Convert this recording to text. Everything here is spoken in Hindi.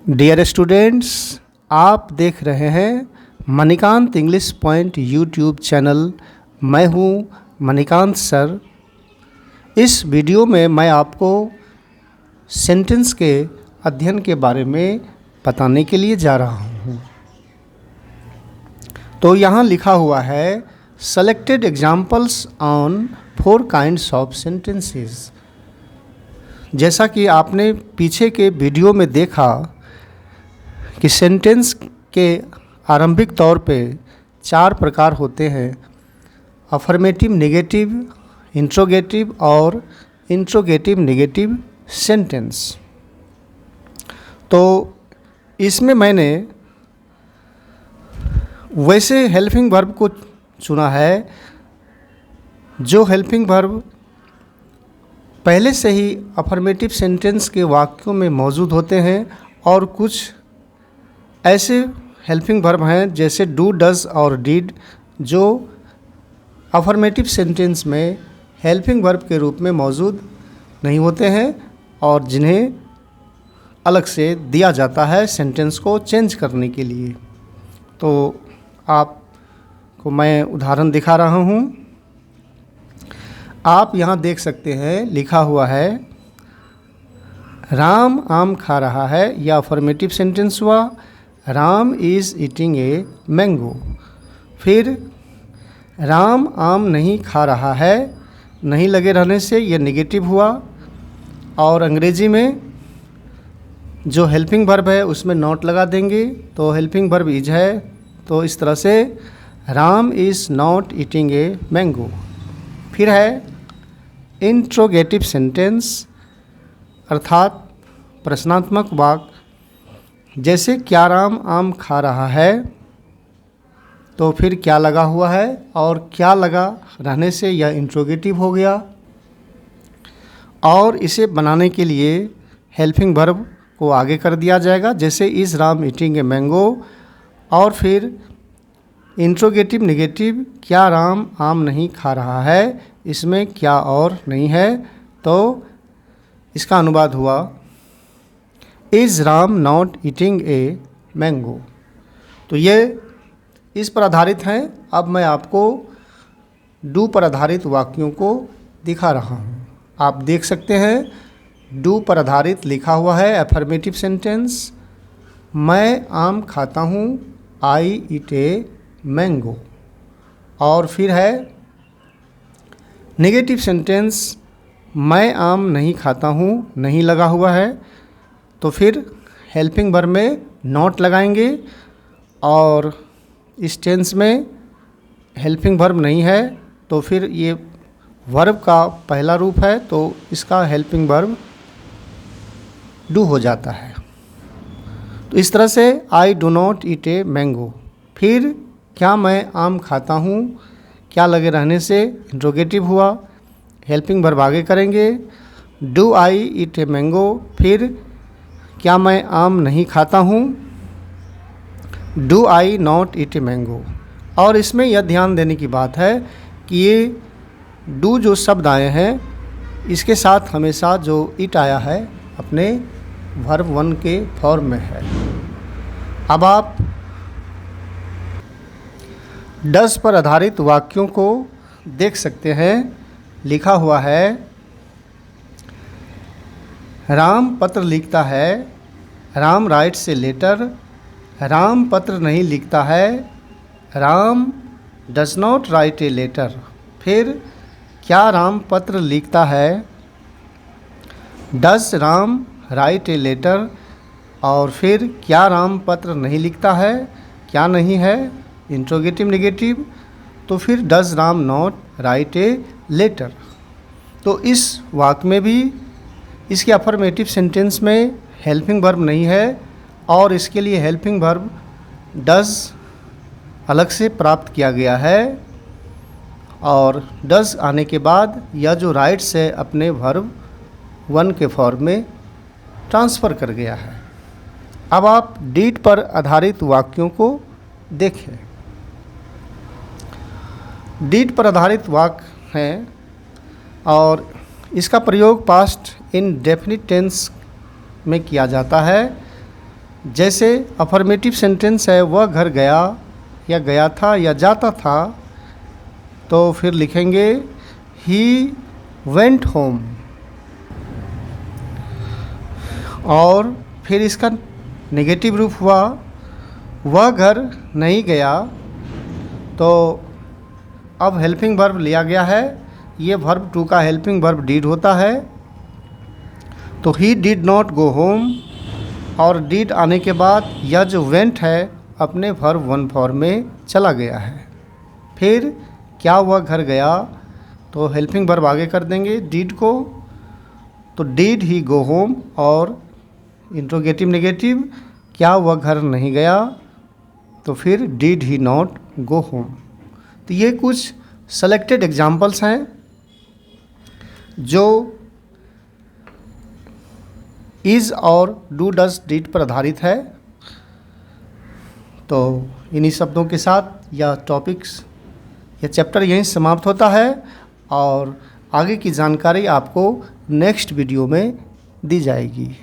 डियर स्टूडेंट्स, आप देख रहे हैं Manikant English point YouTube channel. मैं हूं मणिकांत सर। इस वीडियो में मैं आपको सेंटेंस के अध्ययन के बारे में बताने के लिए जा रहा हूं। तो यहाँ लिखा हुआ है selected examples on 4 kinds of sentences. जैसा कि आपने पीछे के वीडियो में देखा कि सेंटेंस के आरंभिक तौर पे 4 प्रकार होते हैं: अफर्मेटिव, नेगेटिव, इंट्रोगेटिव और इंट्रोगेटिव नेगेटिव सेंटेंस। तो इसमें मैंने वैसे हेल्पिंग वर्ब को चुना है जो हेल्पिंग वर्ब पहले से ही अफर्मेटिव सेंटेंस के वाक्यों में मौजूद होते हैं, और कुछ ऐसे हेल्पिंग वर्ब हैं जैसे डू, डज और डिड जो अफर्मेटिव सेंटेंस में हेल्पिंग वर्ब के रूप में मौजूद नहीं होते हैं और जिन्हें अलग से दिया जाता है सेंटेंस को चेंज करने के लिए। तो आपको मैं उदाहरण दिखा रहा हूँ। आप यहाँ देख सकते हैं लिखा हुआ है राम आम खा रहा है। यह अफर्मेटिव सेंटेंस हुआ। Ram is eating a mango. फिर राम आम नहीं खा रहा है, नहीं लगे रहने से यह नेगेटिव हुआ। और अंग्रेजी में जो हेल्पिंग वर्ब है उसमें नॉट लगा देंगे, तो हेल्पिंग वर्ब इज है। तो इस तरह से Ram is not eating a mango. फिर है इंट्रोगेटिव सेंटेंस, अर्थात प्रश्नात्मक वाक्य। जैसे क्या राम आम खा रहा है, तो फिर क्या लगा हुआ है और क्या लगा रहने से यह इंट्रोगेटिव हो गया। और इसे बनाने के लिए हेल्पिंग वर्ब को आगे कर दिया जाएगा, जैसे is Ram eating a mango. और फिर इंट्रोगेटिव नेगेटिव, क्या राम आम नहीं खा रहा है, इसमें क्या और नहीं है, तो इसका अनुवाद हुआ is Ram not eating a mango. तो ये इस पर आधारित हैं। अब मैं आपको डू पर आधारित वाक्यों को दिखा रहा हूँ। आप देख सकते हैं डू पर आधारित लिखा हुआ है अफर्मेटिव सेंटेंस, मैं आम खाता हूँ, आई ईट ए मैंगो। और फिर है नेगेटिव सेंटेंस, मैं आम नहीं खाता हूँ, नहीं लगा हुआ है, तो फिर हेल्पिंग वर्ब में नॉट लगाएंगे। और इस टेंस में हेल्पिंग वर्ब नहीं है, तो फिर ये वर्ब का पहला रूप है, तो इसका हेल्पिंग वर्ब डू हो जाता है। तो इस तरह से I do not eat a mango. फिर क्या मैं आम खाता हूँ, क्या लगे रहने से इंट्रोगेटिव हुआ, हेल्पिंग वर्ब आगे करेंगे। Do I eat a mango. फिर क्या मैं आम नहीं खाता हूँ, do I not eat a mango. और इसमें यह ध्यान देने की बात है कि ये डू जो शब्द आए हैं इसके साथ हमेशा जो इट आया है अपने वर्ब 1 के फॉर्म में है। अब आप डज पर आधारित वाक्यों को देख सकते हैं। लिखा हुआ है राम पत्र लिखता है, Ram writes a letter. Ram पत्र नहीं लिखता है, Ram does not write a letter. फिर क्या राम पत्र लिखता है, does Ram write a letter. और फिर क्या राम पत्र नहीं लिखता है, क्या नहीं है, इंट्रोगेटिव नेगेटिव, तो फिर does Ram not write a letter. तो इस वाक्य में भी इसके अफर्मेटिव सेंटेंस में हेल्पिंग वर्ब नहीं है, और इसके लिए हेल्पिंग वर्ब डज अलग से प्राप्त किया गया है। और डज आने के बाद यह जो राइट्स है अपने वर्ब 1 के फॉर्म में ट्रांसफ़र कर गया है। अब आप डीड पर आधारित वाक्यों को देखें। डीड पर आधारित वाक्य हैं और इसका प्रयोग पास्ट इंडेफिनिट टेंस में किया जाता है। जैसे अफर्मेटिव सेंटेंस है वह घर गया या गया था या जाता था, तो फिर लिखेंगे ही वेंट होम। और फिर इसका नेगेटिव रूप हुआ वह घर नहीं गया, तो अब हेल्पिंग वर्ब लिया गया है। ये वर्ब टू का हेल्पिंग वर्ब डिड होता है, तो he did not go home, और डिड आने के बाद यह जो वेंट है अपने वर्ब वन फॉर्म में चला गया है। फिर क्या हुआ घर गया, तो हेल्पिंग वर्ब आगे कर देंगे डिड को, तो डिड ही गो होम, और इंट्रोगेटिव नेगेटिव क्या हुआ घर नहीं गया, तो फिर did he not go home. तो ये कुछ सेलेक्टेड एग्जाम्पल्स हैं जो इज़ और डू डज डिड पर आधारित है। तो इन्हीं शब्दों के साथ यह टॉपिक्स यह चैप्टर यहीं समाप्त होता है, और आगे की जानकारी आपको नेक्स्ट वीडियो में दी जाएगी।